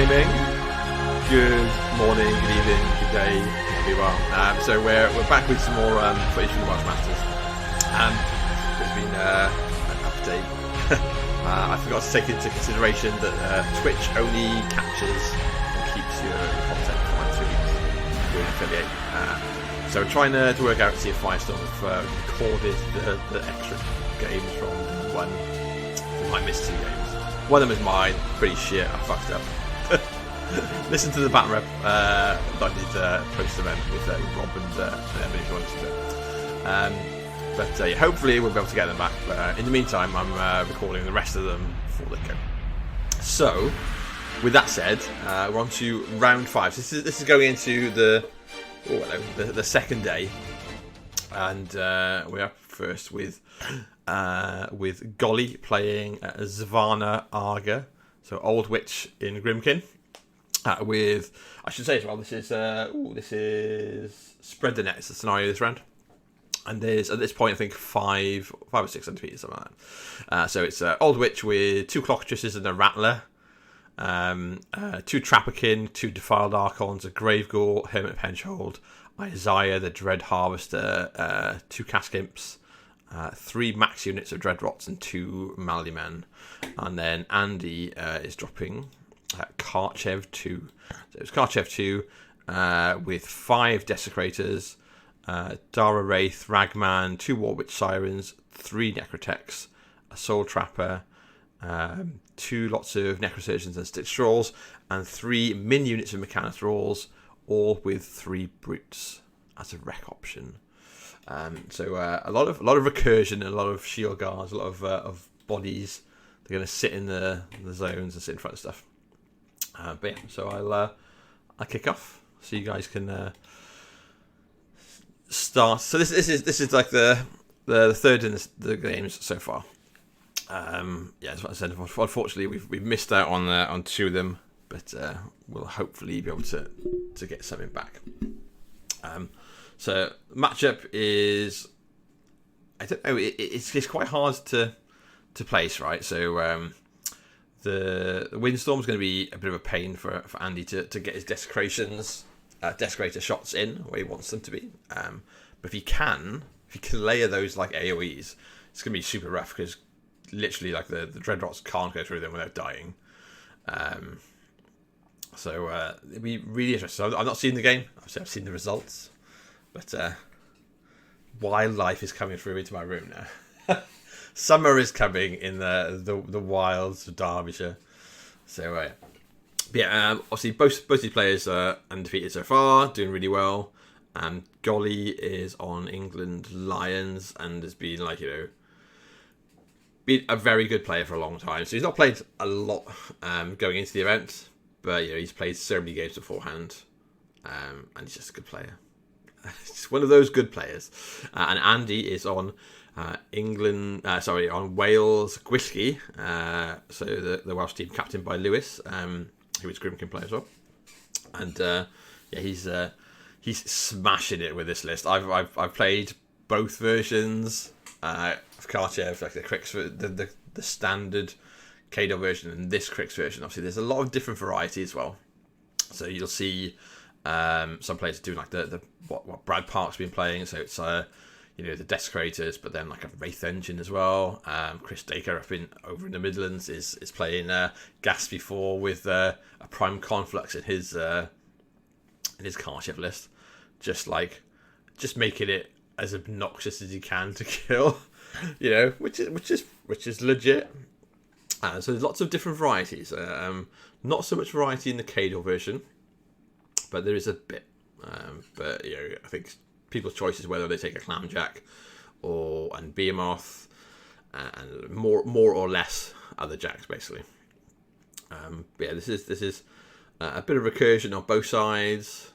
Gaming. Good morning, good evening, good day, hope you are. So we're back with some more footage from the Welsh Masters. There's been an update. I forgot to take into consideration that Twitch only captures and keeps your content for like 2 weeks. You're an affiliate. So we're trying to work out to see if Firestorm have recorded the extra games from one. We might miss 2 games. One of them is mine. Pretty shit. I fucked up. Listen to the battle rep that I did post-event with Rob and Emily if you want to listen to it. But hopefully we'll be able to get them back. In the meantime, I'm recording the rest of them before they go. So, with that said, we're on to round 5. So this is going into the second day, and we're up first with Golly playing Zevanna Agha, so Old Witch in Grymkin. With, I should say as well, this is Spread the Net. It's the scenario this round, and there's at this point I think five or six undefeated, something like that. So it's Old Witch with 2 Clockatrices and a Rattler, 2 Trapperkin, 2 Defiled Archons, a Grave Ghoul, Hermit Penhold, Isaiah the Dread Harvester, 2 Cask Imps, 3 max units of Dreadrots and 2 Malady Man, and then Andy is dropping Karchev 2. So it's Karchev 2 with 5 Desecrators, Darragh Wrathe, Ragman, 2 Warwitch Sirens, 3 Necrotechs, a Soul Trapper, 2 lots of Necrosurgeons and Stitch Thralls, and 3 min units of Mechanic Thralls, all with 3 Brutes as a rec option. So a lot of recursion, a lot of shield guards, a lot of bodies. They're going to sit in the zones and sit in front of stuff. But yeah, so I'll kick off so you guys can start. So this is like the third in the games so far. Yeah, as I said, unfortunately we've missed out on 2 of them, but we'll hopefully be able to get something back. So matchup is, I don't know, it's quite hard to place, right? So the Windstorm's going to be a bit of a pain for Andy to get his Desecrator shots in where he wants them to be. But if he can layer those like AoEs, it's going to be super rough because literally like the Dreadrots can't go through them without dying. So it'll be really interesting. I've not seen the game. I've seen the results. But wildlife is coming through into my room now. Summer is coming in the wilds of Derbyshire. So obviously both these players are undefeated so far, doing really well. Golly is on England Lions and has been been a very good player for a long time. So he's not played a lot going into the event, but he's played so many games beforehand, and he's just a good player. It's one of those good players. And Andy is on on Wales Whiskey. So the Welsh team captained by Lewis, who is Grymkin player as well. And he's smashing it with this list. I've played both versions of Karchev, like the Cryx, the standard KDO version and this Cryx version. Obviously, there's a lot of different variety as well. So you'll see some players doing like the what Brad Park's been playing, so it's the Desecrators, but then like a Wraith Engine as well. Chris Dacre over in the Midlands is playing Gaspy 4 with a Prime Conflux in his Karchev list, just making it as obnoxious as you can to kill, which is legit. So there's lots of different varieties. Not so much variety in the KDO version, but there is a bit. But I think people's choice is whether they take a Clamjack and Behemoth, and more or less other jacks basically. This is a bit of recursion on both sides.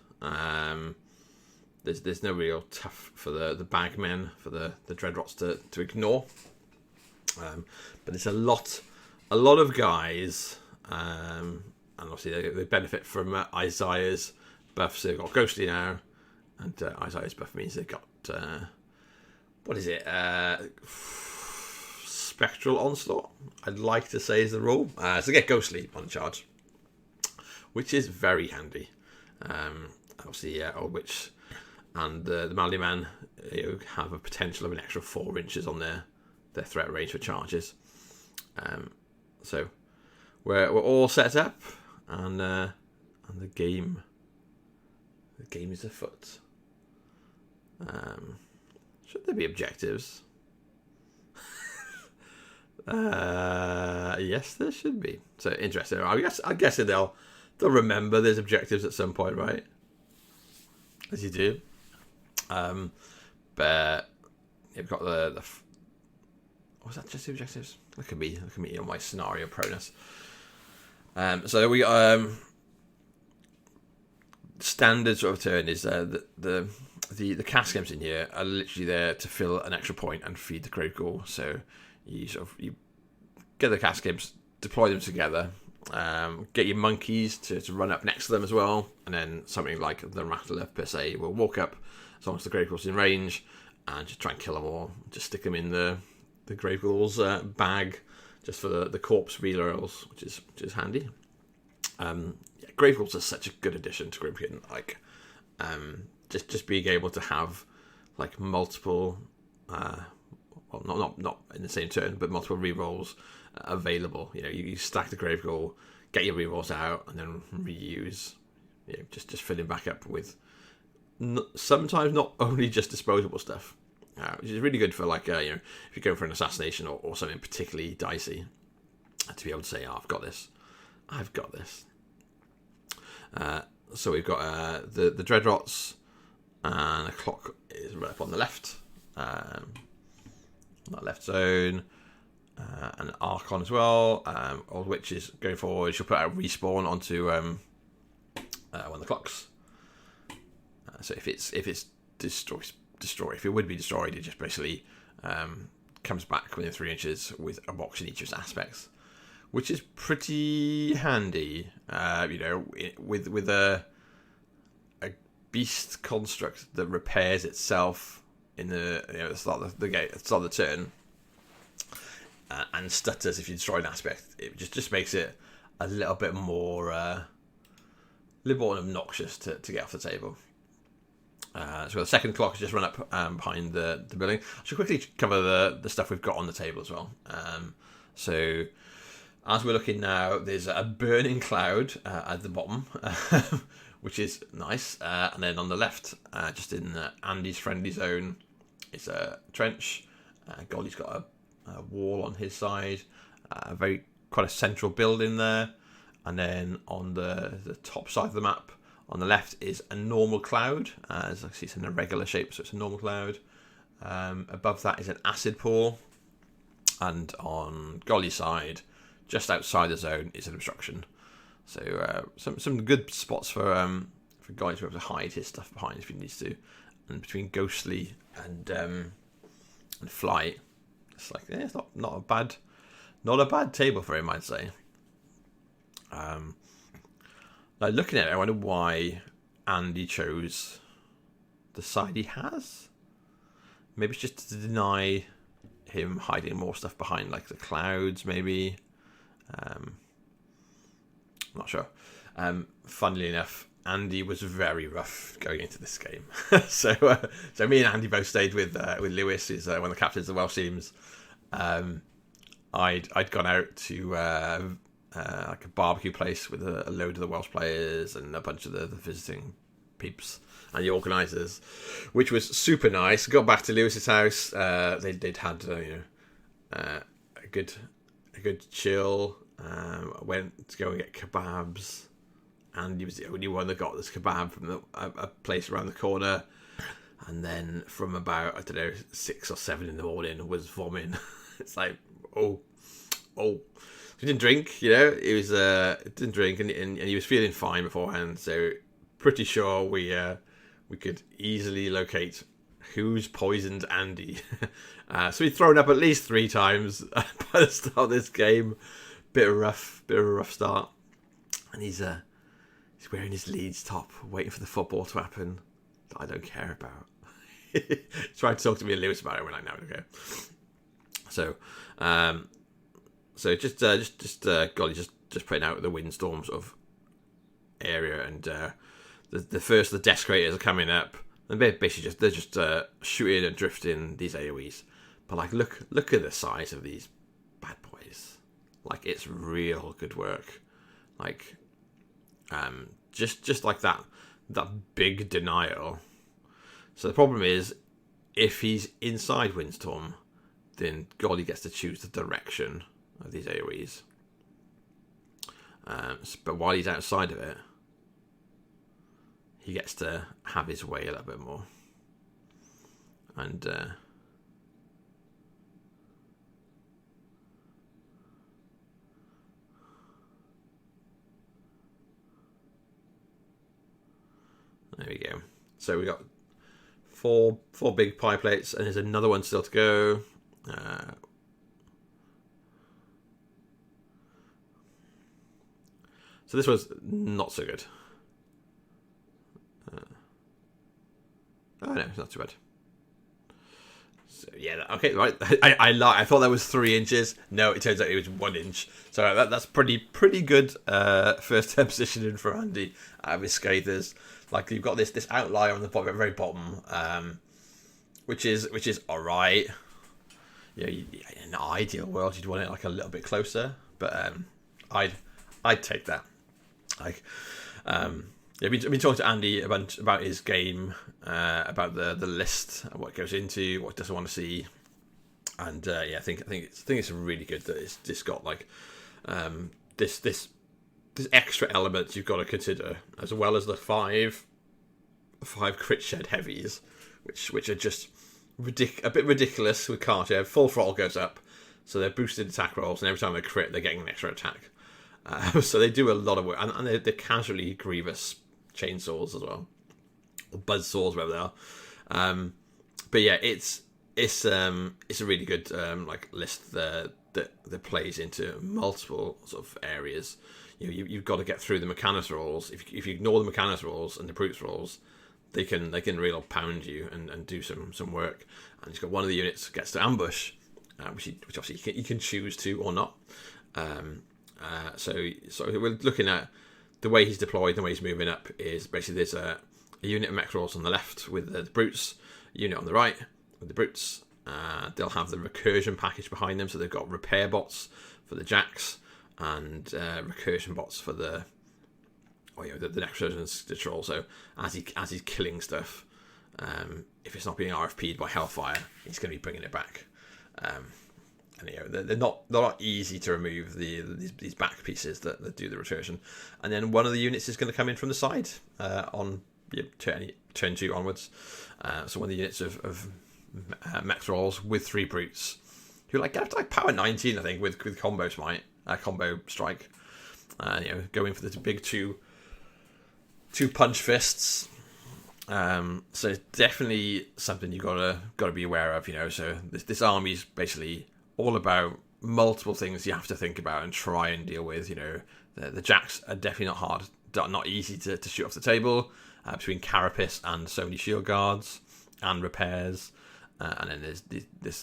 There's no real tough for the bagmen, for the Dreadrots to ignore. But there's a lot of guys, and obviously they benefit from Isaiah's buff. So they've got Ghostly now, and Isaiah's buff means they've got what is it? Spectral Onslaught, I'd like to say is the rule. So get Ghostly on charge, which is very handy. Obviously, Old Witch and the Malady Man have a potential of an extra 4 inches on their threat range for charges. So we're all set up, and the game is afoot. Should there be objectives? Yes, there should be. So interesting. I guess they'll remember there's objectives at some point, right? As you do. But you've got the was that just the objectives? Look at me on my scenario proness. So we got standard sort of turn is the Cask Imps in here are literally there to fill an extra point and feed the Great Ghoul. So you get the Cask Imps, deploy them together, get your monkeys to run up next to them as well, and then something like the Rattler per se will walk up as long as the Great Ghoul's in range and just try and kill them all. Just stick them in the Great Ghoul's bag just for the corpse relorals, which is handy. Grave Ghouls are such a good addition to Grymkin. Like, just being able to have like multiple, well, not in the same turn, but multiple rerolls available. You stack the Grave Ghoul, get your rerolls out, and then reuse. Just filling back up with sometimes not only just disposable stuff, which is really good for like if you're going for an assassination or something particularly dicey, to be able to say, I've got this. So we've got the Dreadrots, and a clock is right up on the left, that left zone, and an Archon as well. Old Witch is going forward. She'll put out respawn onto one of the clocks. So if it's destroy. If it would be destroyed, it just basically comes back within 3 inches with a box in each of its aspects, which is pretty handy. With a beast construct that repairs itself in the start of the turn, and stutters if you destroy an aspect. It just makes it a little bit more obnoxious to get off the table. So the second clock has just run up behind the building. I should quickly cover the stuff we've got on the table as well. So as we're looking now, there's a burning cloud at the bottom, which is nice. And then on the left, just in Andy's friendly zone, is a trench. Golly's got a wall on his side, quite a central building there. And then on the top side of the map, on the left is a normal cloud. As I see, it's in a regular shape, so it's a normal cloud. Above that is an acid pool. And on Golly's side, just outside the zone, is an obstruction. So some good spots for Golly to be able to hide his stuff behind if he needs to. And between Ghostly and Flight, it's like it's not a bad table for him, I'd say. Like looking at it, I wonder why Andy chose the side he has. Maybe it's just to deny him hiding more stuff behind, like the clouds, maybe. I'm not sure. Funnily enough, Andy was very rough going into this game. So me and Andy both stayed with Lewis, who's one of the captains of the Welsh teams. I'd gone out to like a barbecue place with a load of the Welsh players and a bunch of the visiting peeps and the organisers, which was super nice. Got back to Lewis's house. They'd had a good chill. Went to go and get kebabs. Andy was the only one that got this kebab from a place around the corner. And then from about 6 or 7 in the morning was vomiting. It's like oh. He didn't drink, He didn't drink, and he was feeling fine beforehand. So pretty sure we could easily locate who's poisoned Andy. So he'd thrown up at least 3 times by the start of this game. Bit of a rough start, and he's wearing his Leeds top, waiting for the football to happen that I don't care about. He tried to talk to me and Lewis about it. We're like, no, okay. So just Golly just putting out the windstorm sort of area, and the first of the Desecrators are coming up, and basically they're just shooting and drifting these AoEs. But like, look at the size of these bad boys. Like, it's real good work. Like, just like that big denial. So the problem is, if he's inside Windstorm, then Golly gets to choose the direction of these AoEs. But while he's outside of it, he gets to have his way a little bit more. And there we go. So we got four big pie plates, and there's another one still to go. So this was not so good. Oh no, it's not too bad. So yeah, okay, right. I thought that was 3 inches. No, it turns out it was 1 inch. So that's pretty good first time positioning for Andy with Scathers. Like, you've got this outlier on the very bottom, which is all right. Yeah, in an ideal world, you'd want it like a little bit closer, but I'd take that. Like, I've been talking to Andy about his game, about the list and what it goes into, what it doesn't want to see, and I think it's really good that it's just got like this extra elements you've got to consider, as well as the five crit shed heavies, which are just a bit ridiculous with Karchev. Full throttle goes up, so they're boosted attack rolls, and every time they crit, they're getting an extra attack. So they do a lot of work, and they're casually grievous chainsaws as well, or buzz saws, whatever they are. But yeah, it's a really good like list that plays into multiple sort of areas. You've got to get through the Mechanis rolls. If you ignore the Mechanis rolls and the Brutes rolls, they can really pound you and do some work. And you've got one of the units gets to ambush, which obviously you can choose to or not. So we're looking at the way he's deployed, the way he's moving up is basically there's a unit of mech rolls on the left with the Brutes, a unit on the right with the Brutes. They'll have the recursion package behind them, so they've got repair bots for the Jacks and recursion bots for the next version's troll. So as he's killing stuff, if it's not being RFP'd by Hellfire, he's going to be bringing it back. And they're not easy to remove, these back pieces that do the rotation. And then one of the units is going to come in from the side on turn 2 onwards. So one of the units of mech rolls with 3 brutes who get up to like power 19, I think, with combo smite, combo strike. Going for the big two punch fists. So it's definitely something you've got to be aware of. So this army's basically all about multiple things you have to think about and try and deal with. The Jacks are definitely not easy to shoot off the table, between Carapace and so many shield guards and repairs, and then there's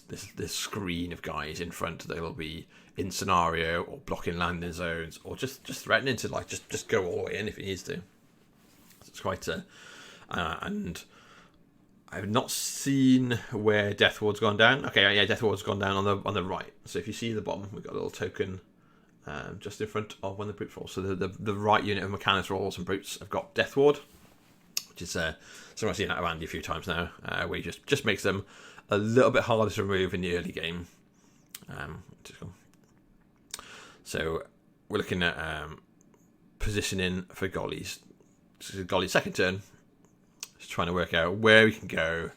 this screen of guys in front that will be in scenario or blocking landing zones or just threatening to just go all the way in if he needs to. So it's quite and I've not seen where Death Ward's gone down. Okay, yeah, Death Ward's gone down on the right. So if you see the bottom, we've got a little token just in front of when the brute rolls. So the right unit of Mechanis rolls and brutes have got Death Ward, which is something I've seen out of Andy a few times now, where he just makes them a little bit harder to remove in the early game. Which is cool. So we're looking at positioning for Golly's second turn. Just trying to work out where we can go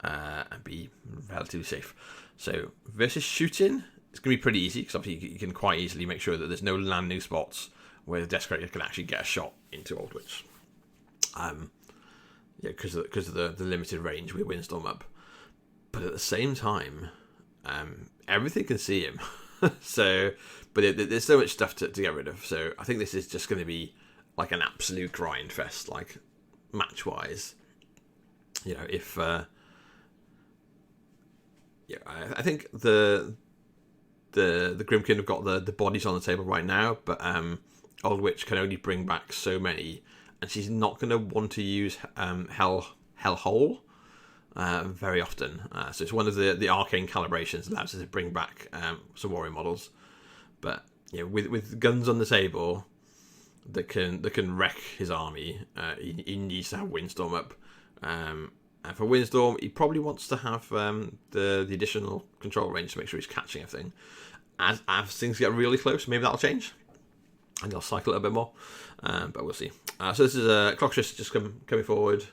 and be relatively safe. So versus shooting, it's going to be pretty easy because obviously you can quite easily make sure that there's no landing spots where the Desecrator can actually get a shot into Old Witch. Because of the limited range with Windstorm up. But at the same time, everything can see him. But there's so much stuff to get rid of. So I think this is just going to be like an absolute grind fest, like match wise. If I think the Grymkin have got the bodies on the table right now, but Old Witch can only bring back so many, and she's not going to want to use Hellhole very often. So it's one of the arcane calibrations allows her to bring back some warrior models. But with guns on the table that can wreck his army, he needs to have Windstorm up. And for Windstorm, he probably wants to have the additional control range to make sure he's catching everything. As things get really close, maybe that'll change, and they'll cycle it a bit more. But we'll see. So this is Clockatrice just coming forward.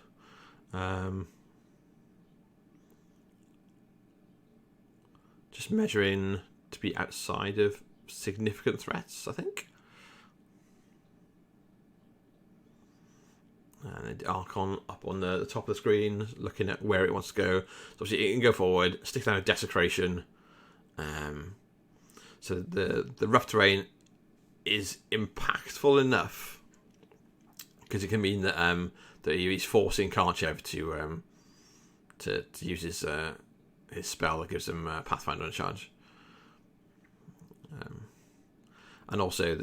Just measuring to be outside of significant threats, I think. And the Archon up on the top of the screen, looking at where it wants to go. So obviously it can go forward, stick down a Desecration. So the rough terrain is impactful enough because it can mean that he's forcing Karchev to use his spell that gives him Pathfinder on charge. And also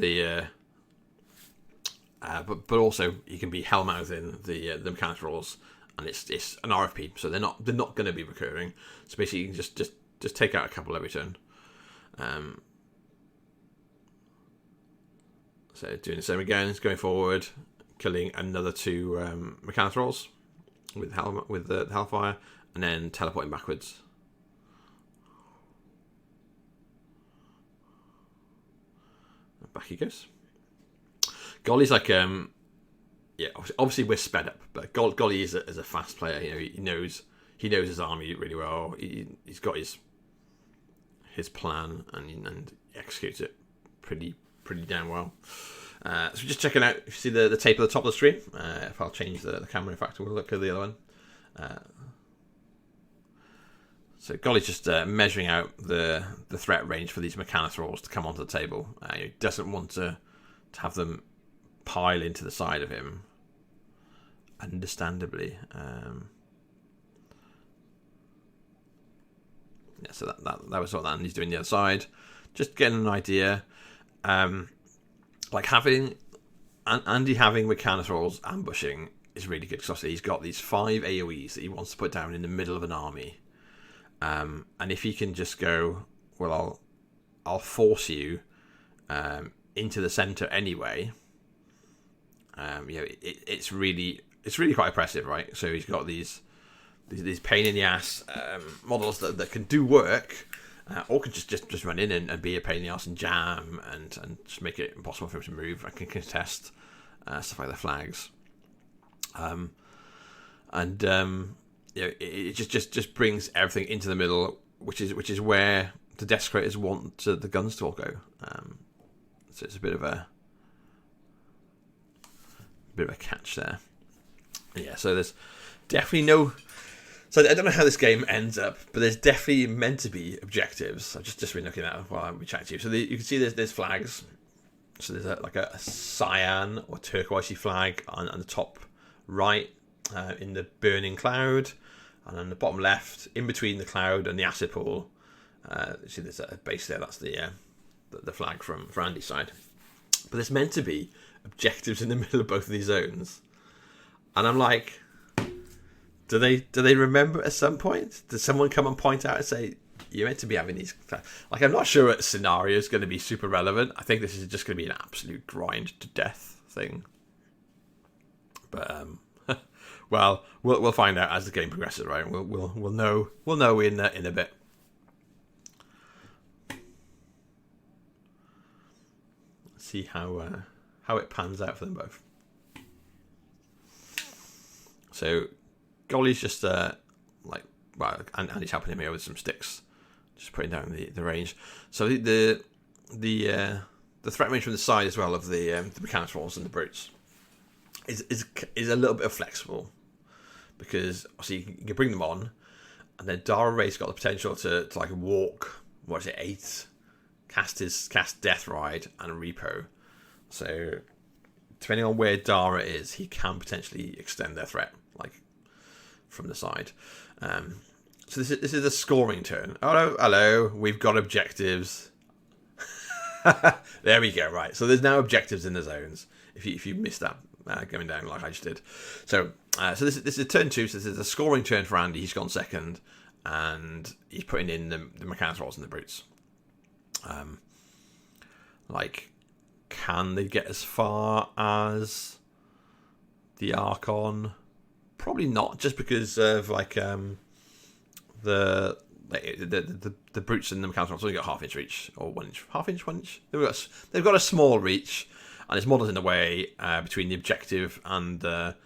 but also he can be hellmouthing the mechanics rolls, and it's an RFP, so they're not going to be recurring. So basically, you can just take out a couple every turn. So doing the same again, it's going forward, killing another 2 mechanics rolls with the Hellfire, and then teleporting backwards. Back he goes. Golly's like, obviously we're sped up, but Golly is a fast player. He knows his army really well. He's got his plan and he executes it pretty damn well. So just checking out. If you see the tape at the top of the screen, if I'll change the camera, in fact, we'll look at the other one. So Golly's just measuring out the threat range for these mechanics rolls to come onto the table. He doesn't want to have them pile into the side of him, understandably. So that was what that he's doing the other side. Just getting an idea. Like having Andy having mechanics rolls ambushing is really good, because obviously he's got these 5 AoEs that he wants to put down in the middle of an army. And if he can just go, well, I'll force you into the center anyway. It's really quite impressive, right? So he's got these pain in the ass models that can do work, or can just run in and be a pain in the ass and jam and just make it impossible for him to move. I can contest stuff like the flags, it just brings everything into the middle, which is where the Desecrators want the guns to all go. So it's a bit of a catch there. Yeah, so there's definitely no. So I don't know how this game ends up, but there's definitely meant to be objectives. I've just been looking at it while I'm chatting to you. So you can see there's flags. So there's a cyan or turquoisey flag on the top right in the burning cloud, and on the bottom left, in between the cloud and the acid pool. See there's a base there. That's the flag from Andy's side. But there's meant to be objectives in the middle of both of these zones, and I'm like, do they remember at some point? Does someone come and point out and say you're meant to be having these? Like, I'm not sure a scenario is going to be super relevant. I think this is just going to be an absolute grind to death thing. But well, we'll find out as the game progresses, right? We'll know in a bit. Let's see how it pans out for them both. So Golly's just and he's helping him here with some sticks, just putting down the range. So the threat range from the side as well of the mechanics rolls and the brutes is a little bit flexible, because obviously you can bring them on, and then Darragh Wrathe's got the potential to like walk 8, cast Death Ride and Repo. So depending on where Darragh is, he can potentially extend their threat from the side. So this is a scoring turn. Oh, hello, we've got objectives. There we go. Right. So there's now objectives in the zones. If you missed that going down like I just did. So this is turn 2. So this is a scoring turn for Andy. He's gone second, and he's putting in the mechanic rolls and the brutes. Can they get as far as the Archon? Probably not, just because of the brutes and the mechanic rolls only got half-inch reach, or 1 inch, half-inch, 1 inch. They've got a small reach, and it's modeled in a way between the objective and the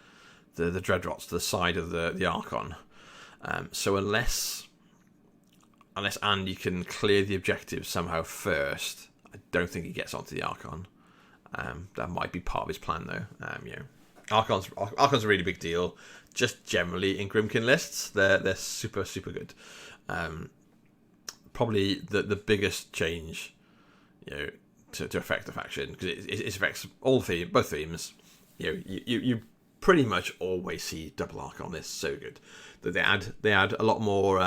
Dreadrots to the side of the Archon. So unless Andy can clear the objective somehow first, I don't think he gets onto the Archon. That might be part of his plan, though. Archon's a really big deal. Just generally in Grymkin lists, they're super, super good. Probably the biggest change, to affect the faction, because it affects both themes. You pretty much always see double Archon. They're so good that they add a lot more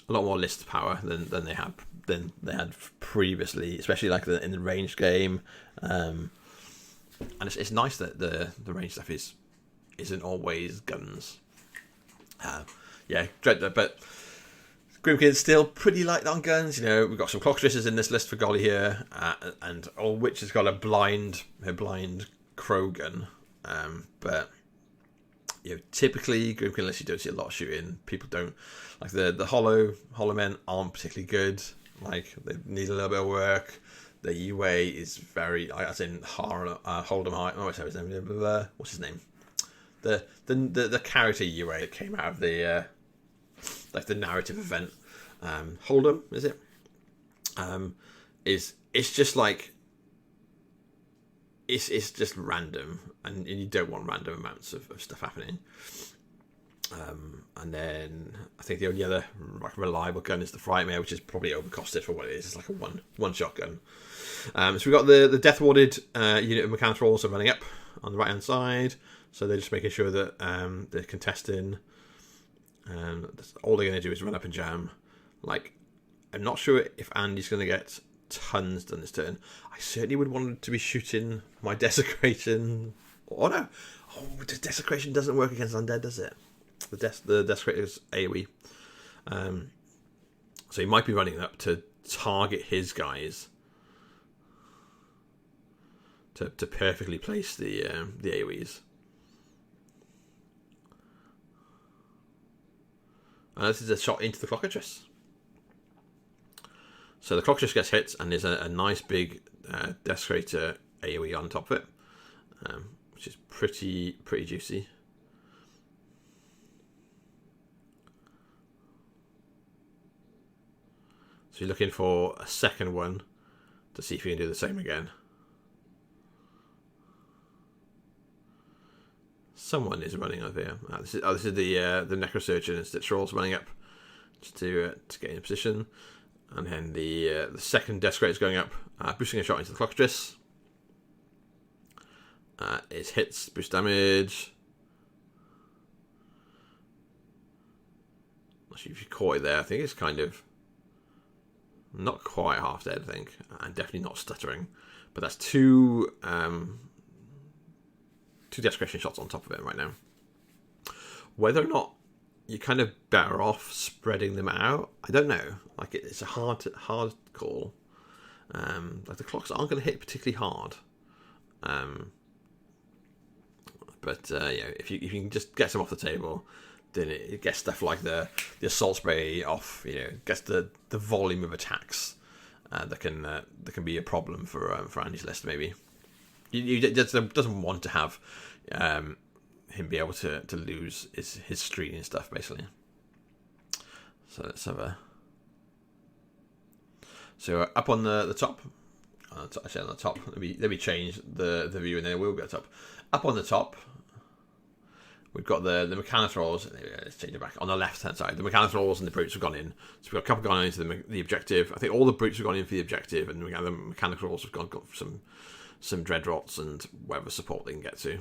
list power than they had previously, especially in the ranged game. And it's nice that the range stuff isn't always guns. But Grymkin's still pretty light on guns. We've got some Clockatrices in this list for Golly here, and Witch has got her blind crow gun. But typically Grymkin lists you don't see a lot of shooting. People don't like the hollow men aren't particularly good. They need a little bit of work. The UA is very, as in Hold'em High. Oh, what's his name? What's his name? The character UA that came out of the the narrative event. Hold'em, is it? It's just it's just random, and you don't want random amounts of stuff happening. And then I think the only other reliable gun is the Frightmare, which is probably overcosted for what it is. It's like a one shot gun. So we've got the Death Warded unit of mechanics also running up on the right hand side. So they're just making sure that they're contesting. All they're going to do is run up and jam. I'm not sure if Andy's going to get tons done this turn. I certainly would want to be shooting my Desecration. Oh no! Oh, the Desecration doesn't work against undead, does it? The Desecrator's AoE. So he might be running up to target his guys to perfectly place the AoEs. This is a shot into the Clockatrice. So the Clockatrice gets hit, and there's a nice big Desecrator AoE on top of it, which is pretty juicy. So you're looking for a second one to see if you can do the same again. Someone is running over here. This is the Necrosurgeon and Stitch Rolls running up just to get in position. And then the second Desecrator is going up, boosting a shot into the Clockatrice. It hits, boost damage. Actually, if you caught it there, I think it's kind of not quite half dead, I think, and definitely not stuttering. But that's two Desecration shots on top of it right now. Whether or not you're kind of better off spreading them out, I don't know. It's a hard call. The clocks aren't going to hit particularly hard. But if you can just get some off the table, then it gets stuff like the assault spray off. Gets the volume of attacks that can be a problem for Andy's list. Maybe he doesn't want to have him be able to lose his street and stuff, basically. So let's have up on the top. Actually, on the top, let me change the view, and then we'll go top. Up on the top, we've got the mechanics rolls. Let's change it back. On the left hand side, the mechanics rolls and the brutes have gone in. So we've got a couple gone into the objective. I think all the brutes have gone in for the objective, and we got the mechanics rolls have got some Dreadrots and whatever support they can get to.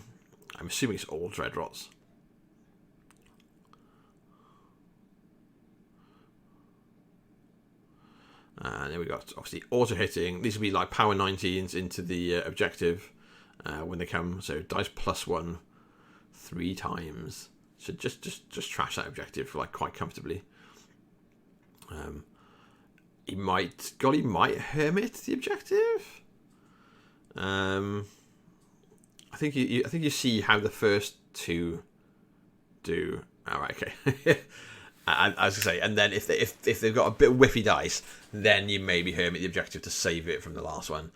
I'm assuming it's all Dreadrots. And then we got obviously auto hitting. These will be like power 19s into the objective when they come. So dice +1 3 times. So just trash that objective like quite comfortably. He might hermit the objective. I think you see how the first two do. All right, okay. And I was gonna say, and then if they've got a bit of whiffy dice, then you maybe hermit the objective to save it from the last one.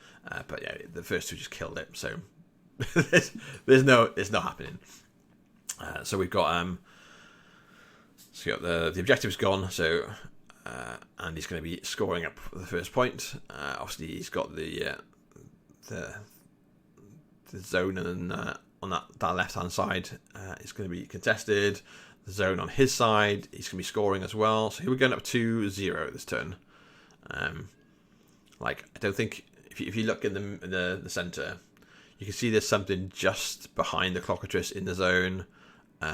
But yeah, the first two just killed it. So it's not happening. So we've got the objective's gone. So and he's going to be scoring up the first point. Obviously, he's got the zone and on that left hand side is going to be contested. The zone on his side, he's going to be scoring as well. So here we're going up 2-0 this turn. I don't think if you look in the center, you can see there's something just behind the Clockatrice in the zone.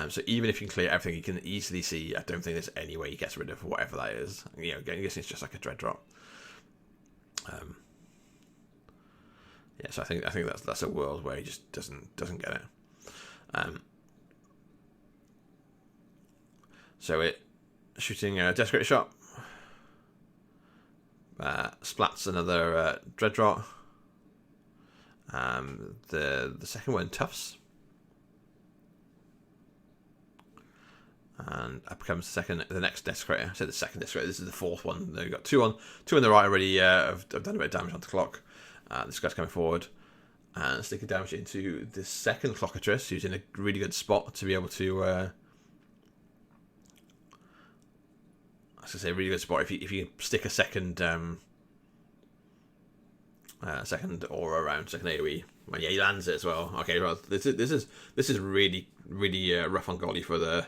So even if you can clear everything, you can easily see. I don't think there's any way he gets rid of whatever that is. I guess it's just like a dread drop. So I think that's a world where he just doesn't get it. So it shooting a Desecrator shot. Splats another dread drop. The second one toughs. And up comes the next Desecrator. So the second Desecrator. This is the fourth one. We've got two on the right already. Have done a bit of damage on the clock. This guy's coming forward and sticking damage into the second Clockatrice, who's in a really good spot to be able to. I was gonna say really good spot if you stick a second aura around, second AoE. Well, yeah, he lands it as well. Okay, well, this is really rough on Golly for the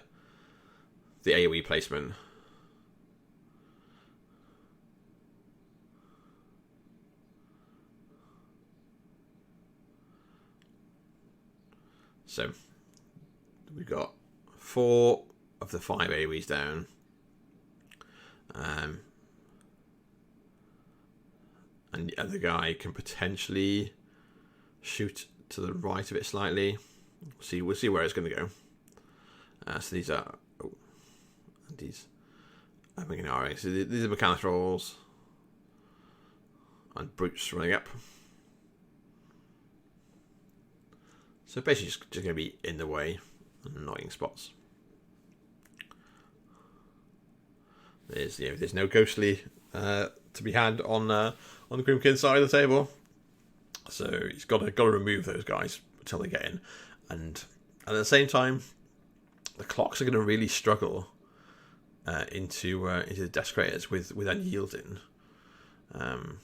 AoE placement. So we've got 4 of the 5 AoEs down. And the other guy can potentially shoot to the right of it slightly. We'll see where it's going to go. So these are these. I'm thinking, all right. So these are mechanics rolls and brutes running up. So basically, just going to be in the way, annoying spots. There's no ghostly to be had on the Grymkin side of the table, so he's got to remove those guys until they get in, and at the same time, the clocks are going to really struggle into the Desecrators with unyielding, and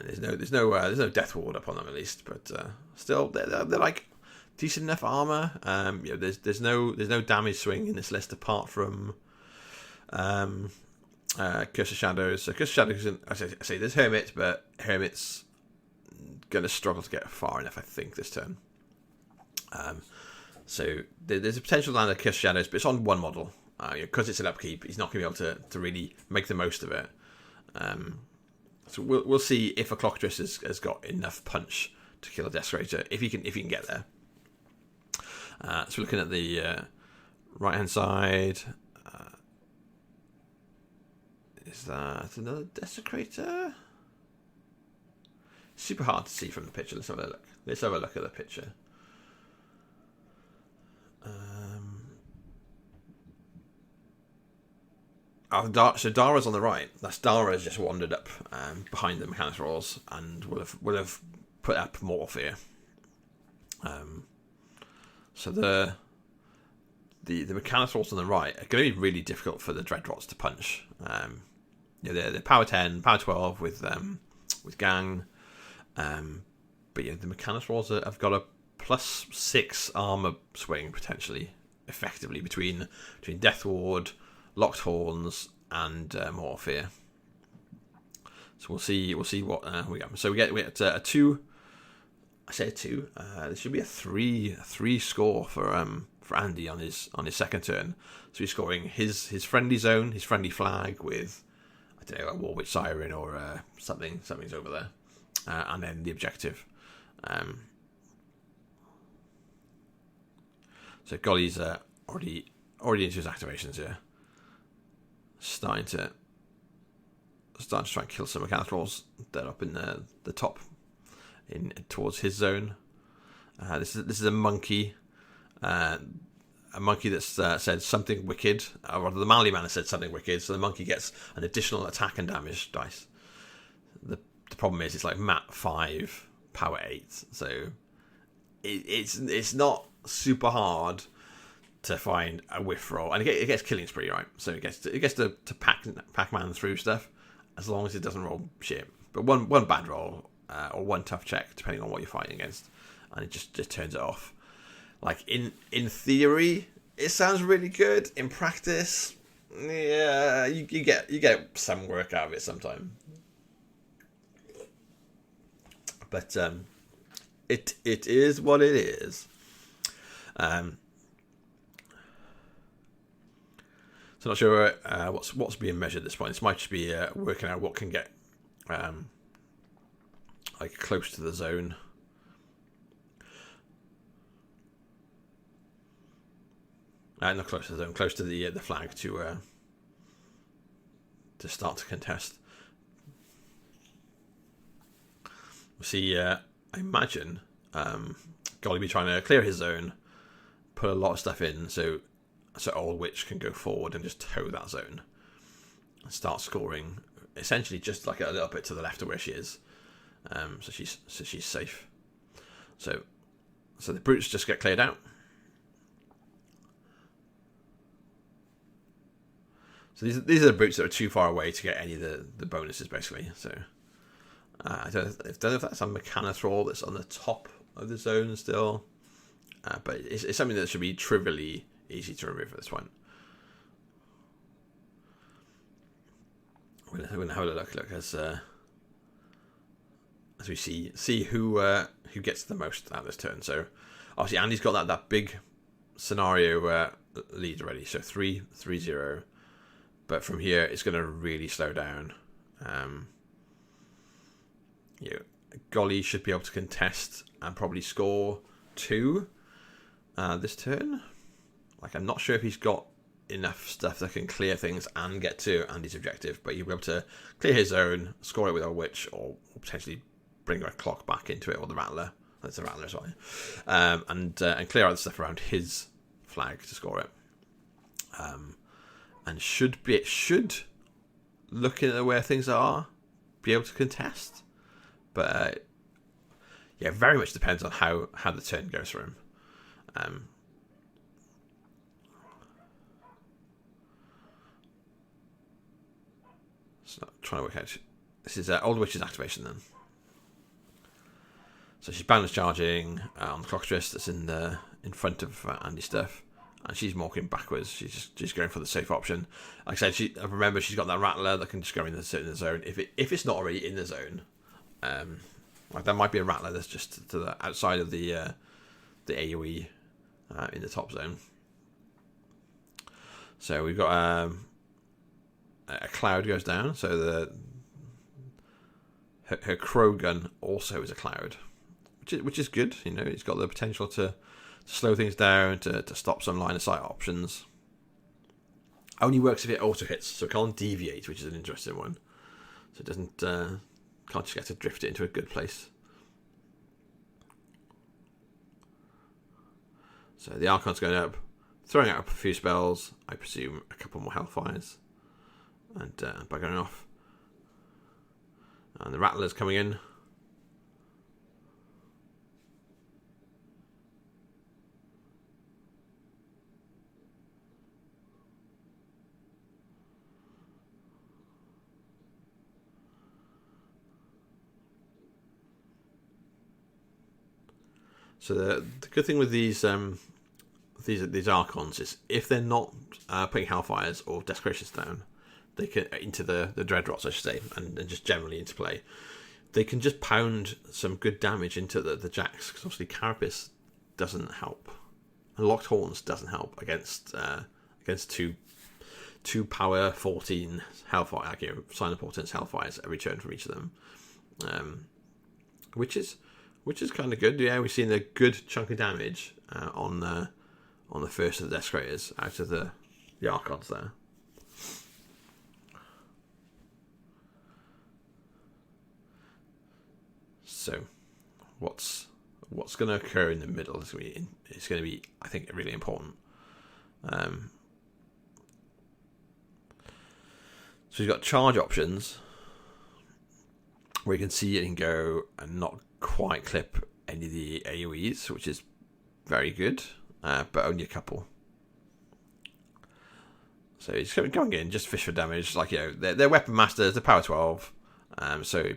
there's no death ward up on them at least, but still they're like decent enough armor. There's no damage swing in this list apart from Curse of Shadows. So Curse of Shadows, I say there's Hermit, but Hermit's going to struggle to get far enough, I think, this turn. So there's a potential to land a Curse of Shadows, but it's on one model. Because it's an upkeep, he's not going to be able to really make the most of it. So we'll see if a Clockatrice has got enough punch to kill a Desecrator, if he can get there. So we're looking at the right hand side. Is that another Desecrator? Super hard to see from the picture. Let's have a look. Let's have a look at the picture. So Darragh's on the right. Darragh's just wandered up behind the mechanics rolls and will have put up more fear. So the mechanics rolls on the right are going to be really difficult for the Dreadrots to punch. They're power 10, power 12 with gang. But the mechanics rolls have got a +6 armor swing potentially, effectively between Death Ward, Locked Horns, and more fear. So we'll see what we got. So we get a 2. I say a 2. There should be a 3 score for Andy on his second turn. So he's scoring his friendly zone, his friendly flag with, I don't know, a Warwitch Siren or something's over there, and then the objective. So Golly's already into his activations here, starting to try and kill some mechanics that are up in the top, in towards his zone. This is a monkey. A monkey that's said something wicked, or rather the Malady Man has said something wicked, so the monkey gets an additional attack and damage dice. The problem is it's like map 5, power 8, so it's not super hard to find a whiff roll, and it gets killing spree, right? So it gets to Pac-Man through stuff, as long as it doesn't roll shit. But one bad roll or one tough check, depending on what you're fighting against, and it just turns it off. Like in theory, it sounds really good. In practice, yeah, you get some work out of it sometime. But it is what it is. So not sure what's being measured at this point. This might just be working out what can get like close to the zone. Not close to the zone, close to the flag to start to contest. We'll see. I imagine Golly be trying to clear his zone, put a lot of stuff in, so Old Witch can go forward and just tow that zone and start scoring. Essentially, just like a little bit to the left of where she is, so she's safe. So the brutes just get cleared out. So these are the brutes that are too far away to get any of the bonuses, basically. So I don't know if that's a Mechanothrall that's on the top of the zone still, but it's something that should be trivially easy to remove at this point. We're gonna have a look as we see who gets the most out of this turn. So obviously Andy's got that big scenario lead already, so 3-0. But from here, it's going to really slow down. Golly should be able to contest and probably score 2 this turn. Like, I'm not sure if he's got enough stuff that can clear things and get to Andy's objective, but he'll be able to clear his own, score it with a Witch, or potentially bring a clock back into it, or the Rattler. That's a Rattler, sorry. And clear out the stuff around his flag to score it. And should looking at where things are, be able to contest, but very much depends on how the turn goes for him. So trying to work out. This is Old Witch's activation then. So she's balance charging on the Clockatrice that's in front of Andy's stuff. And she's walking backwards. She's just going for the safe option. Like I said, remember she's got that Rattler that can just go in the zone. If it's not already in the zone, like there might be a Rattler that's just to the outside of the AOE in the top zone. So we've got a cloud goes down. So her crow gun also is a cloud, which is good. You know, it's got the potential to slow things down, to stop some line of sight options. Only works if it auto hits, so it can't deviate, which is an interesting one. So it doesn't can't just get to drift it into a good place. So the Archon's going up, throwing out a few spells, I presume a couple more Hellfires, and buggering off. And the Rattler's coming in. So the good thing with these Archons is if they're not putting Hellfires or Desecrations down, they can into the Dreadrots, I should say, and just generally into play. They can just pound some good damage into the Jacks, because obviously Carapace doesn't help. Locked Horns doesn't help against two power 14 Hellfire, like, Sign of Portents Hellfires every turn from each of them, which is kind of good. Yeah, we've seen a good chunk of damage on the first of the Desecrators out of the Archons there. So, what's going to occur in the middle is going to be, I think, really important. So you've got charge options where you can see it and go and not quite clip any of the AoEs, which is very good, but only a couple. So he's going in, just fish for damage. Like, they're Weapon Masters, they're power 12. So,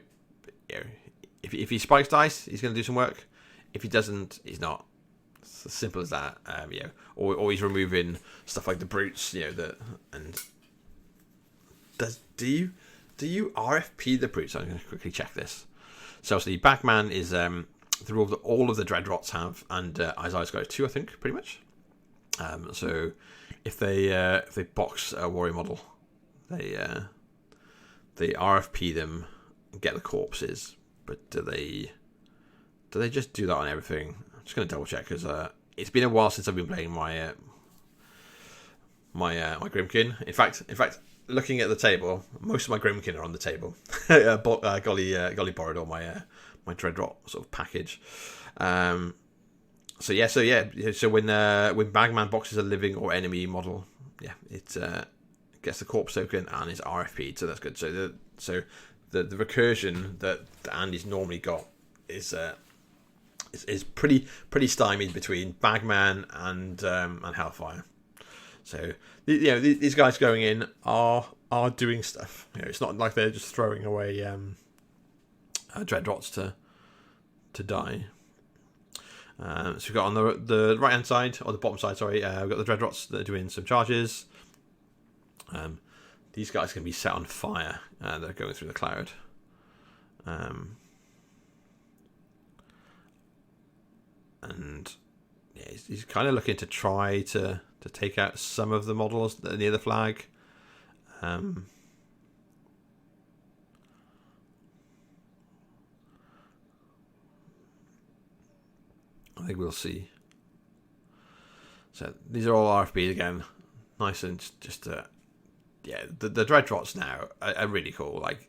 if he spikes dice, he's going to do some work. If he doesn't, he's not. It's as simple as that. Or he's removing stuff like the brutes, and do you RFP the brutes? I'm going to quickly check this. So the Bagman is the rule that all of the Dreadrots have, and Isaiah's got 2, I think, pretty much. So if they box a warrior model, they RFP them and get the corpses. But do they just do that on everything? I'm just going to double check because it's been a while since I've been playing my Grymkin. In fact, looking at the table, most of my Grymkin are on the table. Golly borrowed all my Dreadrot sort of package. So when Bagman boxes a living or enemy model, it gets the corpse token and is RFP'd, so that's good. So the recursion that Andy's normally got is pretty stymied between Bagman and Hellfire. So these guys going in are doing stuff. It's not like they're just throwing away Dreadrots to die. So we've got on the right hand side, or the bottom side, sorry, we've got the Dreadrots that are doing some charges. These guys can be set on fire. They're going through the cloud. And he's kind of looking to try to take out some of the models that are near the flag. I think we'll see. So these are all RFBs again. Nice and just the Dreadrots now are really cool. Like,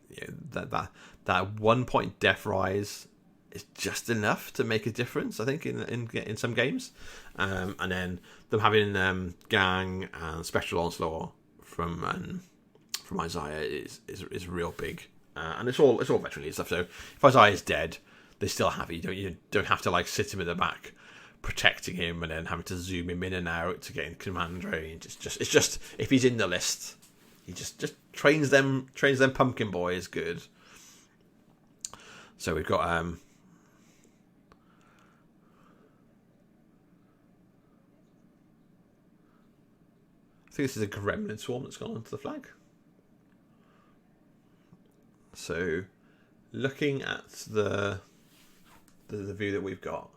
that 1 point death rise is just enough to make a difference, I think, in some games. And then them having Gang and Spectral Onslaught from Isaiah is real big. And it's all veteran stuff. So if Isaiah is dead, they still have it. You don't have to like sit him in the back, protecting him, and then having to zoom him in and out to get in command range. It's just if he's in the list, he just trains them pumpkin boys good. So we've got I think this is a gremlin swarm that's gone onto the flag. So looking at the view that we've got,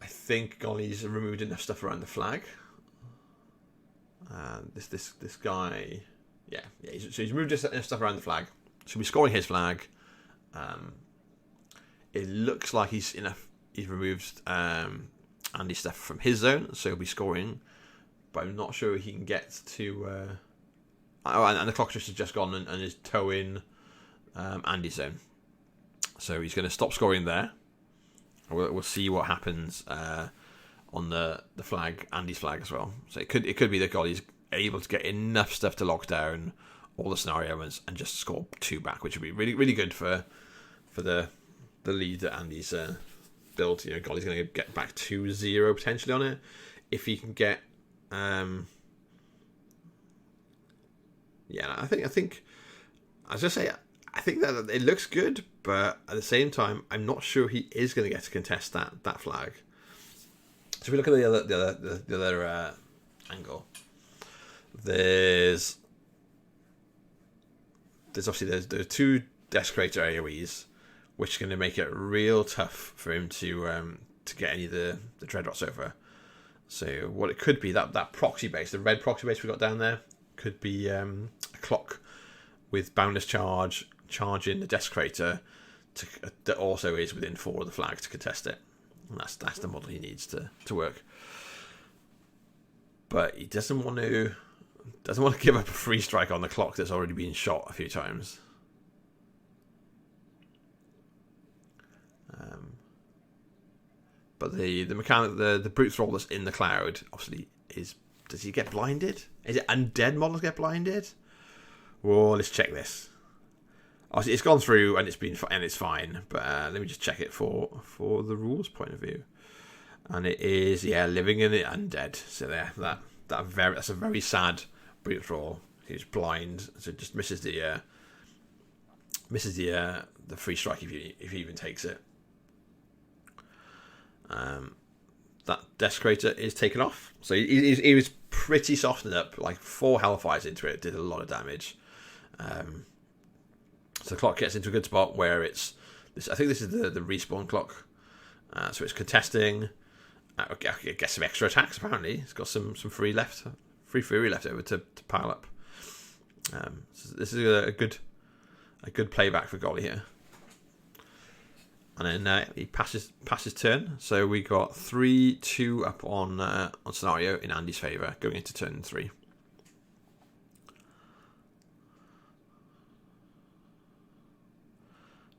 I think Golly's removed enough stuff around the flag. This guy, he's removed enough stuff around the flag. So we're scoring his flag. It looks like he's removed Andy's stuff from his zone, so he'll be scoring. But I'm not sure he can get to. And the Clockatrice has just gone and is towing Andy's zone, so he's going to stop scoring there. We'll see what happens on the flag, Andy's flag as well. So it could be that Golly's able to get enough stuff to lock down all the scenarios and just score 2 back, which would be really, really good for the lead that Andy's built. Golly's going to get back 2-0 potentially on it if he can get. I think as I say, I think that it looks good, but at the same time, I'm not sure he is going to get to contest that flag. So if we look at the other angle, there's obviously there's 2 Desecrator AoEs, which is going to make it real tough for him to to get any of the Dreadrots over. So what it could be, that proxy base, the red proxy base we got down there, could be a clock with boundless charging the Desecrator that also is within 4 of the flags to contest it. And that's the model he needs to work. But he doesn't want to give up a free strike on the clock that's already been shot a few times. But the mechanic, the brute thrall that's in the cloud, obviously is. Does he get blinded? Is it undead models get blinded? Oh, let's check this. Obviously, it's gone through and it's fine. But let me just check it for the rules point of view. And it is living in the undead. So that's a very sad brute thrall. He's blind, so it just misses the free strike if he even takes it. That Desecrator is taken off. So he was pretty softened up. Like 4 Hellfires into it did a lot of damage. So the clock gets into a good spot where it's this. I think this is the respawn clock. So it's contesting. I guess some extra attacks. Apparently, it's got some free fury left over to pile up. So this is a good playback for Golly here. And then he passes turn. So we got 3-2 up on scenario in Andy's favour going into turn 3.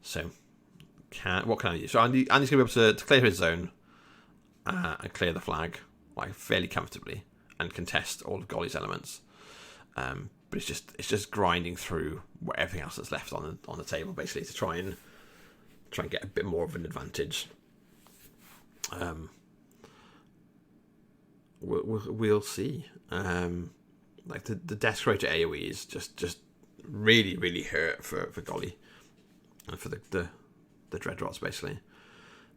So what can I do? So Andy's going to be able to clear his zone and clear the flag like fairly comfortably and contest all of Golly's elements. But it's just grinding through everything else that's left on the table basically to try and get a bit more of an advantage. We'll see. Like the Desecrator AoE is just really, really hurt for Golly and for the Dreadrots basically.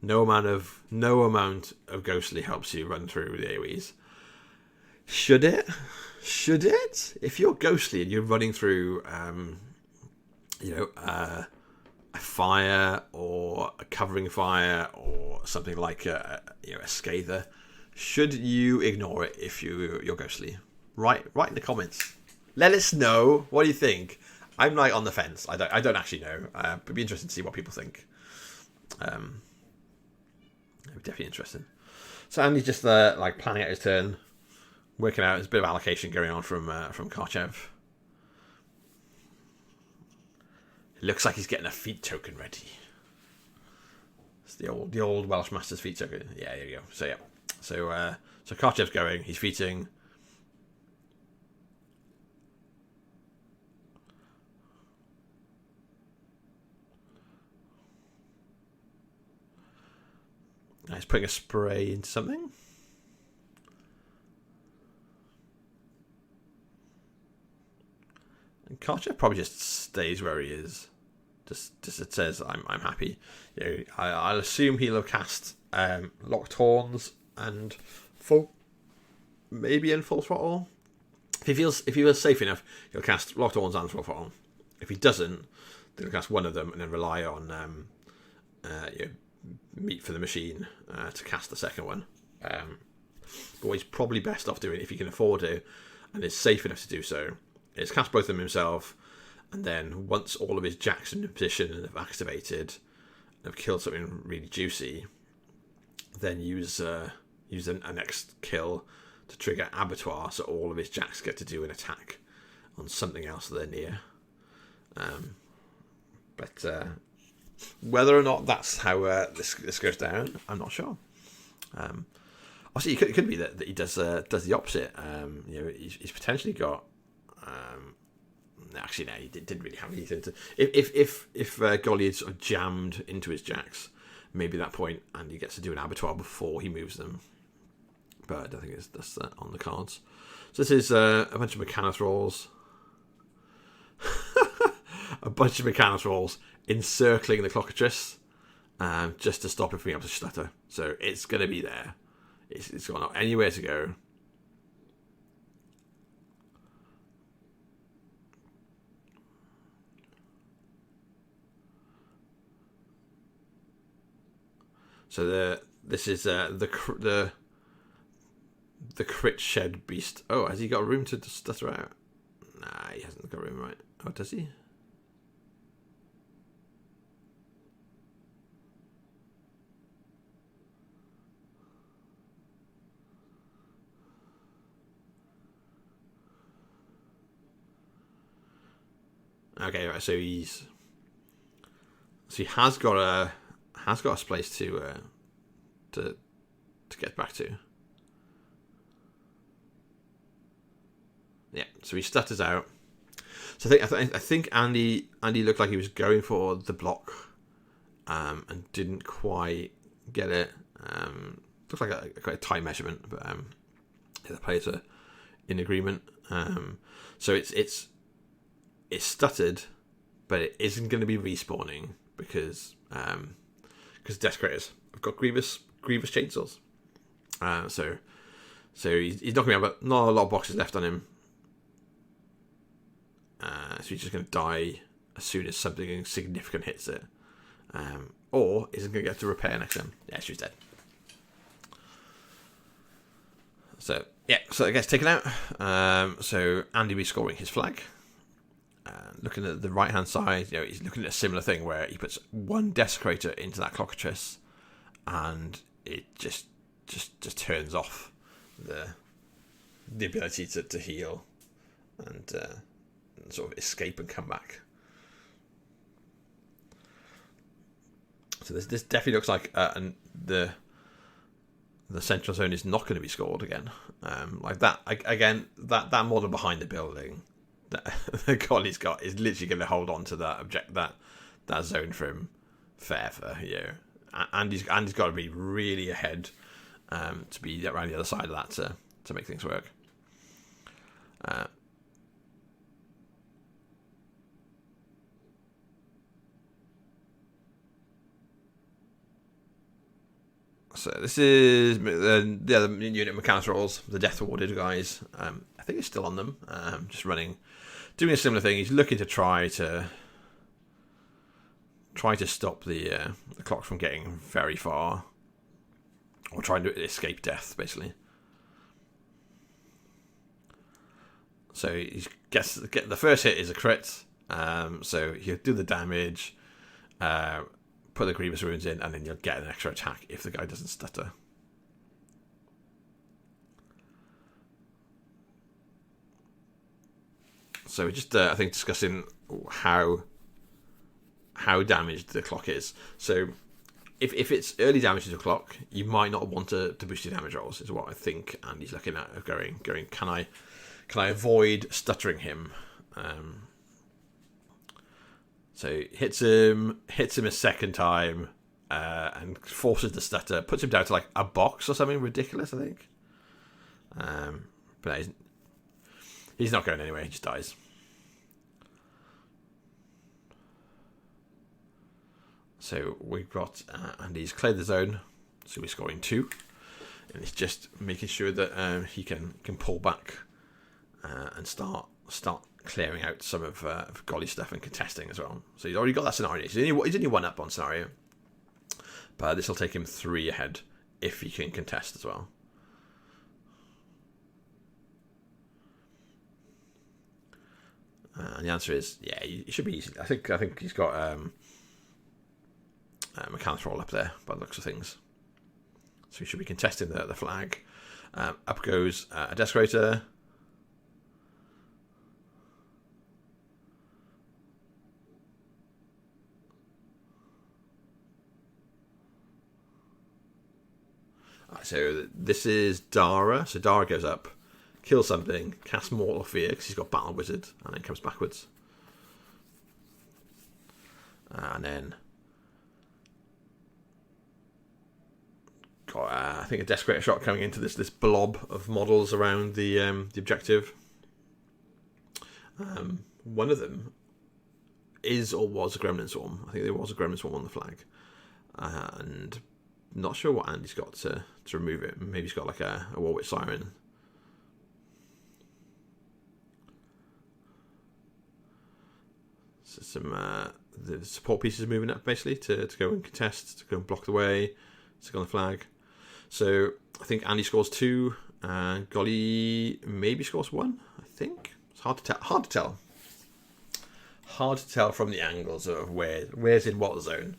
No amount of Ghostly helps you run through the AoEs. Should it? If you're Ghostly and you're running through, a fire or a covering fire or something like a Scather, should you ignore it if you're Ghostly? Write in the comments. Let us know. What do you think? I'm like on the fence. I don't actually know. It'd be interesting to see what people think. Definitely interesting. So Andy's just planning out his turn, working out. There's a bit of allocation going on from Karchev. It looks like he's getting a feat token ready. It's the old Welsh Masters feat token. Yeah, there you go. So yeah, so Karchev's going. He's feating. He's putting a spray into something. And Karchev probably just stays where he is. Just it says I'm happy. I'll assume he'll have cast Locked Horns and full throttle. If he feels safe enough, he'll cast Locked Horns and full throttle. If he doesn't, then he'll cast one of them and then rely on Meat for the Machine to cast the second one. But what he's probably best off doing, if he can afford to, and is safe enough to do so, is cast both of them himself, and then once all of his jacks are in position and have activated and have killed something really juicy, then use a next kill to trigger Abattoir, so all of his jacks get to do an attack on something else that they're near. But whether or not that's how this goes down, I'm not sure. Obviously, it could be that he does the opposite. He's potentially got. Actually, no, he didn't really have anything to. If Golly had sort of jammed into his jacks, maybe at that point, and he gets to do an Abattoir before he moves them. But I don't think that's on the cards. So this is a bunch of Mechanis rolls. A bunch of Mechanis rolls encircling the Clockatrice, just to stop it from being able to stutter. So it's going to be there. It's got anywhere to go. So This is the Cryx Shed Beast. Oh, has he got room to stutter out? Nah, he hasn't got room, right? Oh, does he? Okay, right. So he has got a place to get back to. Yeah. So he stutters out. So I think Andy looked like he was going for the block, and didn't quite get it. Looks like a tight measurement, but the players are in agreement. So it's stuttered, but it isn't going to be respawning because Desecrators have got grievous chainsaws. So he's knocking me out, but not a lot of boxes left on him. So he's just going to die as soon as something significant hits it, or isn't going to get to repair next time. Yeah, she's dead. So yeah, so it gets taken out. So Andy rescoring his flag. Looking at the right hand side, he's looking at a similar thing where he puts one Desecrator into that Clockatrice, and it just turns off the ability to heal and sort of escape and come back. So this definitely looks like the central zone is not going to be scored again. Like that again. That model behind the building that the Golly's got is literally going to hold on to that zone for him forever. Andy's got to be really ahead to be around the other side of that to make things work. So this is the other unit mechanics rolls, the Death Warded guys. I think he's still on them, just doing a similar thing. He's looking to try to stop the clock from getting very far, or trying to escape death, basically. So he gets the first hit is a crit. So he'll do the damage. Put the grievous wounds in, and then you'll get an extra attack if the guy doesn't stutter. So we're just I think discussing how damaged the clock is. So if it's early damage to the clock, you might not want to boost your damage rolls, is what I think Andy's looking at, going can I avoid stuttering him? So hits him a second time, and forces the stutter, puts him down to like a box or something ridiculous, I think. But he's not going anywhere, he just dies. So we've got Andy's cleared the zone, so we're scoring 2. And it's just making sure that he can pull back and start clearing out some of Golly stuff and contesting as well. So he's already got that scenario. He's only 1 up on scenario, but this will take him 3 ahead if he can contest as well. And the answer is yeah, it should be easy. I think he's got mechanics roll up there by the looks of things, so he should be contesting the flag. Up goes a Desecrator. So this is Darragh. So Darragh goes up, kills something, casts Mortal Fear because he's got Battle Wizard, and then comes backwards. And then got I think a Desecrator shot coming into this blob of models around the objective. One of them is or was a Gremlin Swarm. I think there was a Gremlin Swarm on the flag, and not sure what Andy's got to remove it. Maybe he's got like a Warwitch Siren. So some the support pieces are moving up basically to go and contest, to go and block the way, stick on the flag. So I think Andy scores 2, and Golly maybe scores 1. I think it's hard to tell. Hard to tell from the angles of where's in what zone.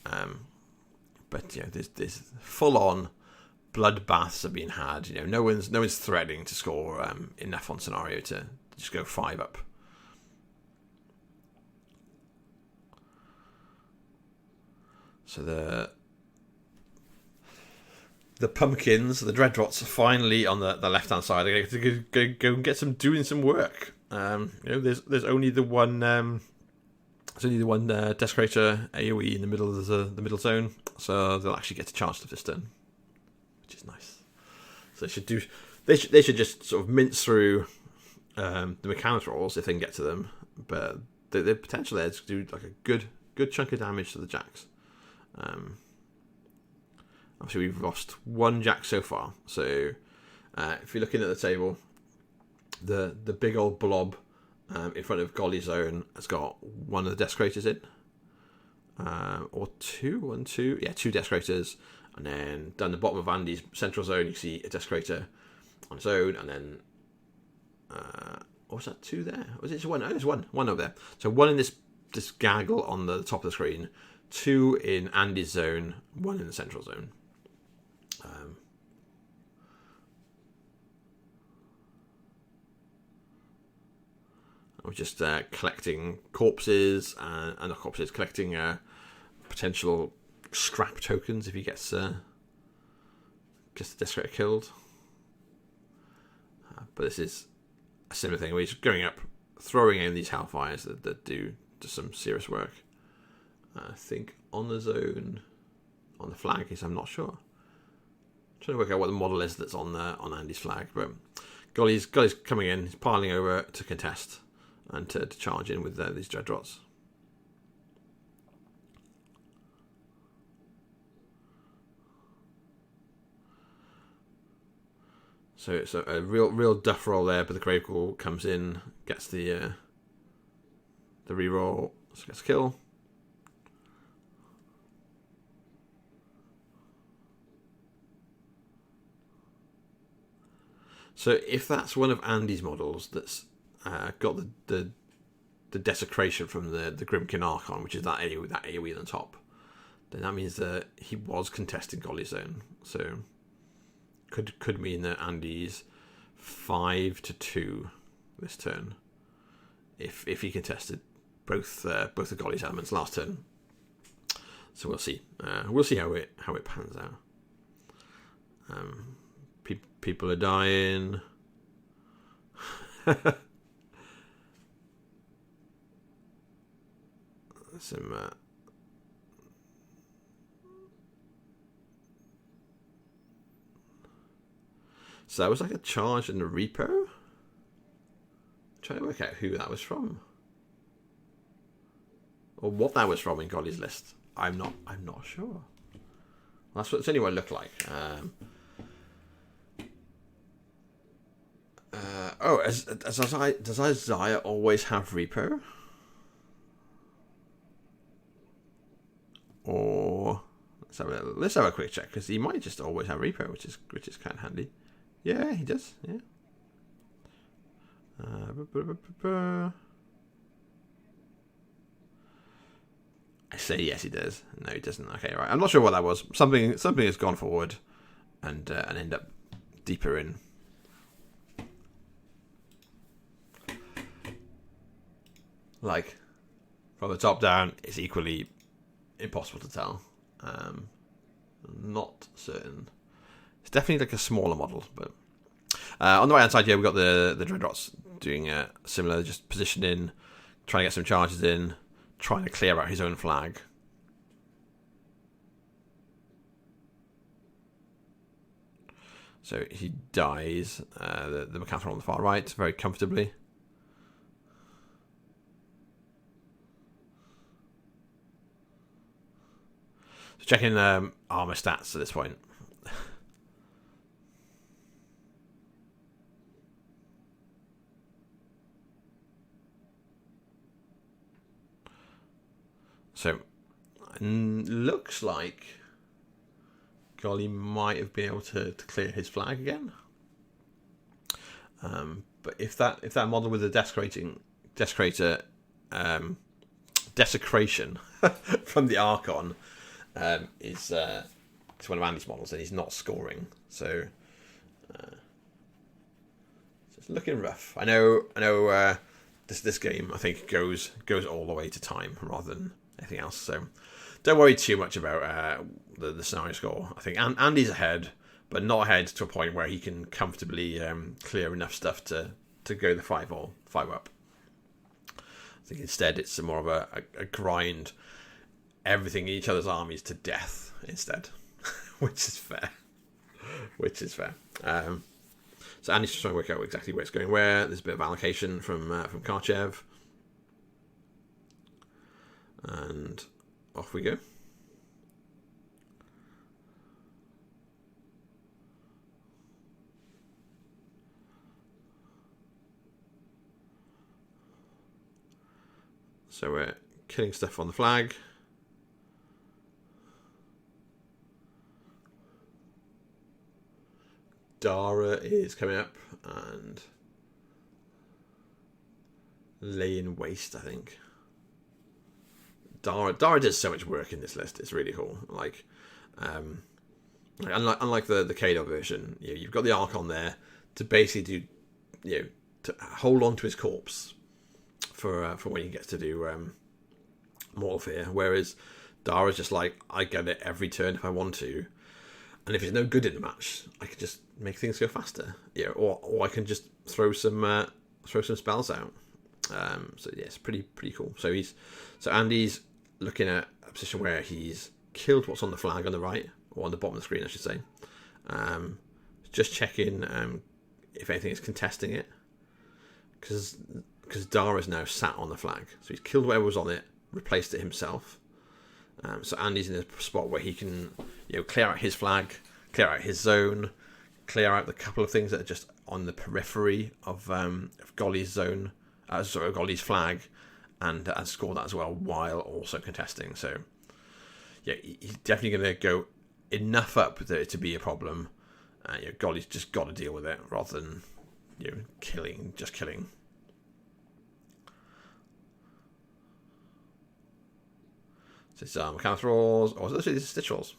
But there's full on bloodbaths have been had. No one's threatening to score enough on scenario to just go 5 up. So the pumpkins, the dreadrots, are finally on the left hand side. They're going to go and get doing some work. There's only the one. There's only the one Desecrator AoE in the middle of the middle zone, so they'll actually get to charge stuff this turn, which is nice. So they should just sort of mince through the mechanics rolls if they can get to them, but the potential there is to do like a good chunk of damage to the jacks. Obviously we've lost 1 jack so far, so if you're looking at the table, the big old blob in front of Golly's zone has got one of the Desecrators in, or 2, 2 Desecrators, and then down the bottom of Andy's central zone you see a Desecrator on its own, and then was that 2 there? Or was it just 1? Oh, there's one over there. So 1 in this gaggle on the top of the screen, 2 in Andy's zone, 1 in the central zone. We're just collecting corpses and not corpses, collecting potential scrap tokens if he gets the Desecrator killed. But this is a similar thing where he's going up, throwing in these Hellfires that do some serious work. I think on the zone, on the flag is, I'm not sure. I'm trying to work out what the model is that's on Andy's flag, but Golly's coming in, he's piling over to contest and to charge in with these dreadrots. So it's a real duff roll there, but the Grave Ghoul comes in, gets the reroll, so gets a kill. So if that's one of Andy's models that's got the desecration from the Grymkin Archon, which is that AoE on top, then that means that he was contesting Golly's zone. So could mean that Andy's 5-2 this turn if he contested both of Golly's elements last turn. So we'll see. We'll see how it pans out. People are dying. Some so that was like a charge in the repo. I'm trying to work out who that was from, or what that was from in Golly's list. I'm not sure. That's what it's anyway looked like. Does Isaiah always have repo? Or let's have a quick check, because he might just always have repo, which is kind of handy. Yeah, he does. Yeah. I say yes, he does. No, he doesn't. Okay, right. I'm not sure what that was. Something has gone forward and end up deeper in. Like from the top down, it's equally impossible to tell. Not certain. It's definitely like a smaller model, but on the right hand side here we've got the dreadrots doing similar, just positioning, trying to get some charges in, trying to clear out his own flag. So he dies. The mechanical on the far right very comfortably. So checking armor stats at this point. So looks like Golly might have been able to clear his flag again. But if that model with the Desecrator Desecration from the Archon is one of Andy's models, and he's not scoring, so it's looking rough. I know. This game I think goes all the way to time rather than anything else. So don't worry too much about the scenario score. I think Andy's ahead, but not ahead to a point where he can comfortably clear enough stuff to go the 5 up. I think instead it's more of a grind everything in each other's armies to death instead, which is fair. So Andy's just trying to work out exactly where it's going where. There's a bit of allocation from Karchev. And off we go. So we're killing stuff on the flag. Darragh is coming up and laying waste, I think. Darragh does so much work in this list. It's really cool. Like unlike the KO version, you've got the Archon there to basically do, to hold on to his corpse for when he gets to do Mortal Fear. Whereas Darragh's just like, I get it every turn if I want to. And if it's no good in the match, I can just make things go faster, or I can just throw some spells out. So yeah, it's pretty cool. So Andy's looking at a position where he's killed what's on the flag on the right, or on the bottom of the screen, I should say. Just checking if anything is contesting it, because Darragh's now sat on the flag, so he's killed whatever was on it, replaced it himself. So Andy's in a spot where he can, clear out his flag, clear out his zone, clear out the couple of things that are just on the periphery of Golly's zone, Golly's flag, and score that as well while also contesting. So yeah, he's definitely going to go enough up there to be a problem. Golly's just got to deal with it rather than killing. So it's mechanic rolls, or is it stitch rolls?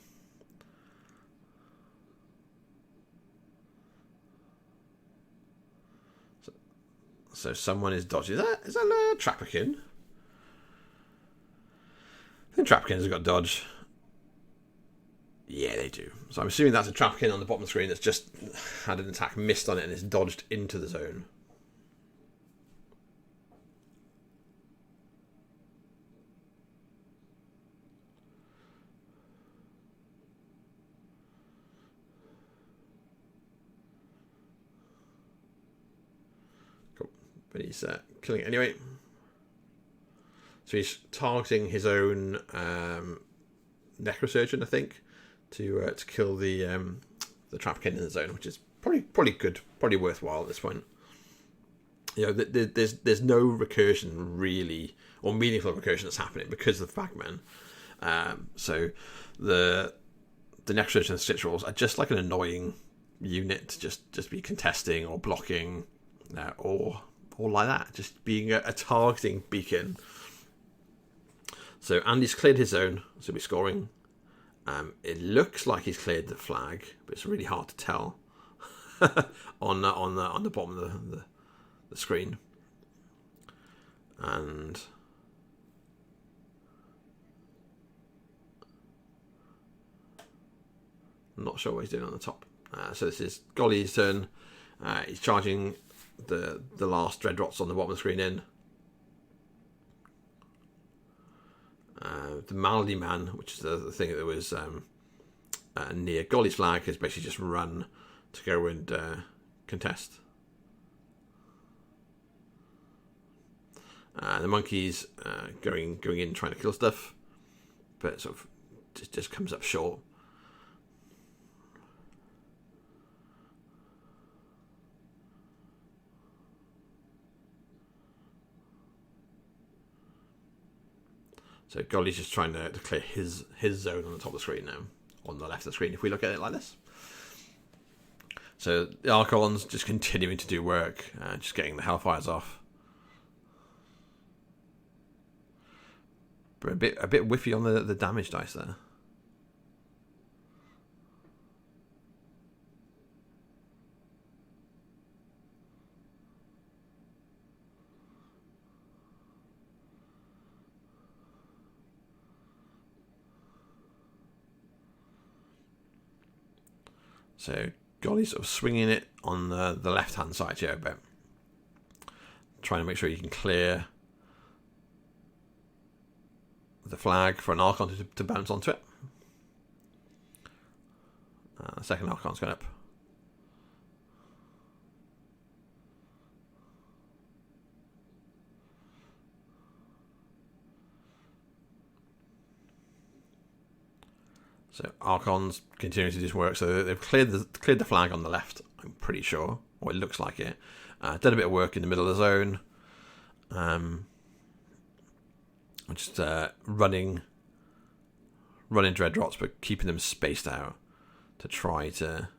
So someone is dodging. Is that a Trapperkin? I think Trapperkin has got dodge. Yeah, they do. So I'm assuming that's a Trapperkin on the bottom of the screen that's just had an attack missed on it and it's dodged into the zone. But he's killing it anyway. So he's targeting his own Necrosurgeon, I think, to kill the Trapperkin in the zone, which is probably good, probably worthwhile at this point. There's no recursion really, or meaningful recursion that's happening because of the Ragman. So the Necrosurgeon and Stitch Rolls are just like an annoying unit to just be contesting or blocking, or like that, just being a targeting beacon. So Andy's cleared his zone, so he's scoring. It looks like he's cleared the flag, but it's really hard to tell on the bottom of the screen. And I'm not sure what he's doing on the top. So this is Golly's turn. He's charging the last Dreadrots on the bottom of the screen in. The Malady Man, which is the thing that was near Golly's flag, has basically just run to go and contest. The monkey's going in trying to kill stuff, but it sort of just comes up short. So Golly's just trying to clear his zone on the top of the screen now, on the left of the screen if we look at it like this. So the Archon's just continuing to do work, just getting the Hellfires off. But a bit whiffy on the damage dice there. So Golly's sort of swinging it on the left-hand side here a bit. Trying to make sure you can clear the flag for an Archon to bounce onto it. The second Archon's going up. So Archon's continuing to do work. So they've cleared the flag on the left, I'm pretty sure, or it looks like it. Done a bit of work in the middle of the zone. Just running Dreadrots, but keeping them spaced out to try to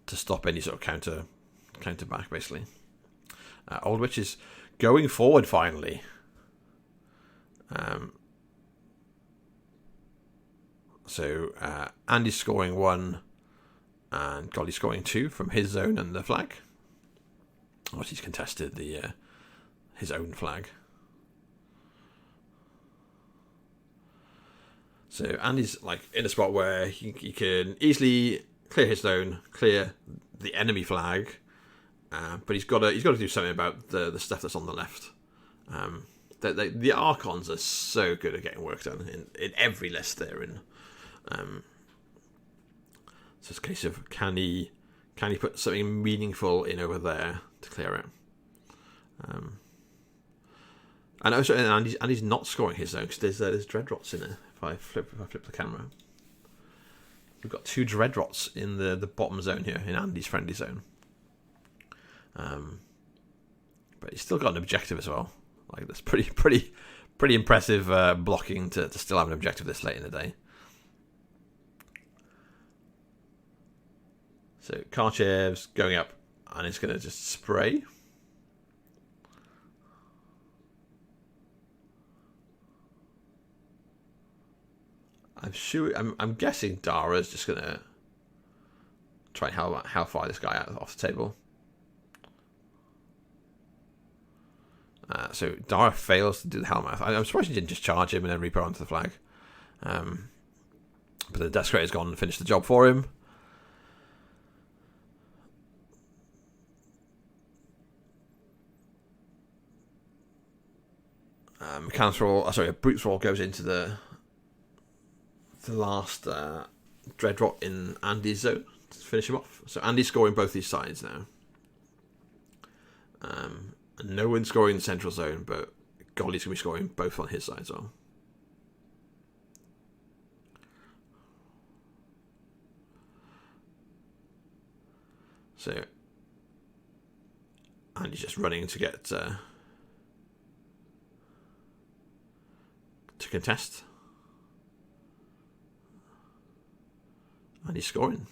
stop any sort of counter back, basically. Old Witch is going forward finally. So Andy's scoring 1 and Golly's scoring 2 from his zone and the flag. Oh, he's contested his own flag. So Andy's like in a spot where he can easily clear his zone, clear the enemy flag, but he's got to do something about the stuff that's on the left. The Archons are so good at getting work done in every list they're in. So it's a case of can he put something meaningful in over there to clear it. And also, Andy's not scoring his zone because there's Dreadrots in it. If I flip the camera, we've got 2 Dreadrots in the bottom zone here in Andy's friendly zone. But he's still got an objective as well. Like that's pretty impressive blocking to still have an objective this late in the day. So Karchev's going up and it's going to just spray. I'm guessing Darragh's just going to try and hellfire this guy off the table. So Darragh fails to do the Hellmouth. I'm surprised he didn't just charge him and then repo onto the flag. But the Desecrator's gone and finished the job for him. Brute's Roll goes into the last Dreadrot in Andy's zone to finish him off. So Andy's scoring both these sides now. And no one's scoring in the central zone, but Golly's going to be scoring both on his side as well. So Andy's just running to get to contest. And he's scoring.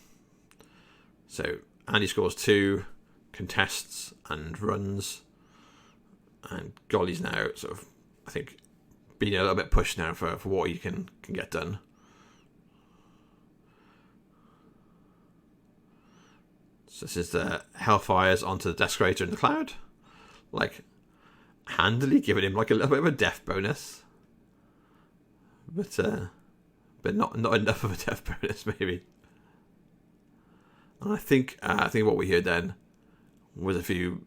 So Andy scores 2, contests and runs. And Golly's now sort of, I think, being a little bit pushed now for what he can get done. So this is the Hellfires onto the Desecrator in the cloud. Like, handily giving him like a little bit of a death bonus. But not enough of a death bonus, maybe. And I think what we heard then was a few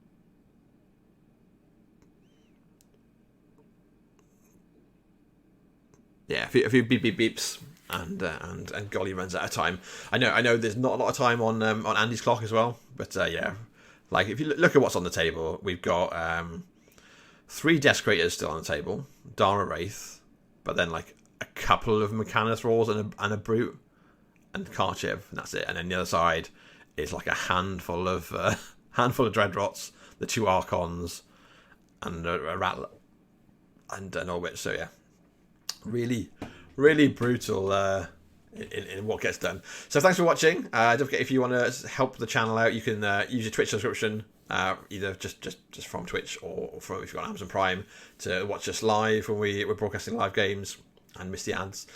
beep beeps, and Golly runs out of time. I know. There's not a lot of time on Andy's clock as well, but like if you look at what's on the table, we've got 3 Desecrators still on the table, Darragh Wrathe, but then like a couple of Mechana Thralls and a Brute and Karchev, and that's it. And then the other side is like a handful of Dreadrots, the 2 Archons, and a Rattler and an Warwitch. So yeah, really brutal in what gets done. So thanks for watching. Don't forget, if you want to help the channel out, you can use your Twitch subscription, either just from Twitch or from, if you've got Amazon Prime, to watch us live when we're broadcasting live games and miss the ads.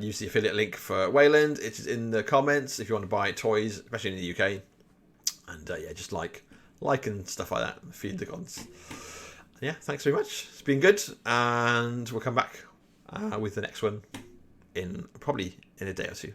Use the affiliate link for Wayland. It's in the comments if you want to buy toys, especially in the UK. And yeah, just like and stuff like that. Feed the gods. Yeah, thanks very much. It's been good, and we'll come back with the next one probably in a day or two.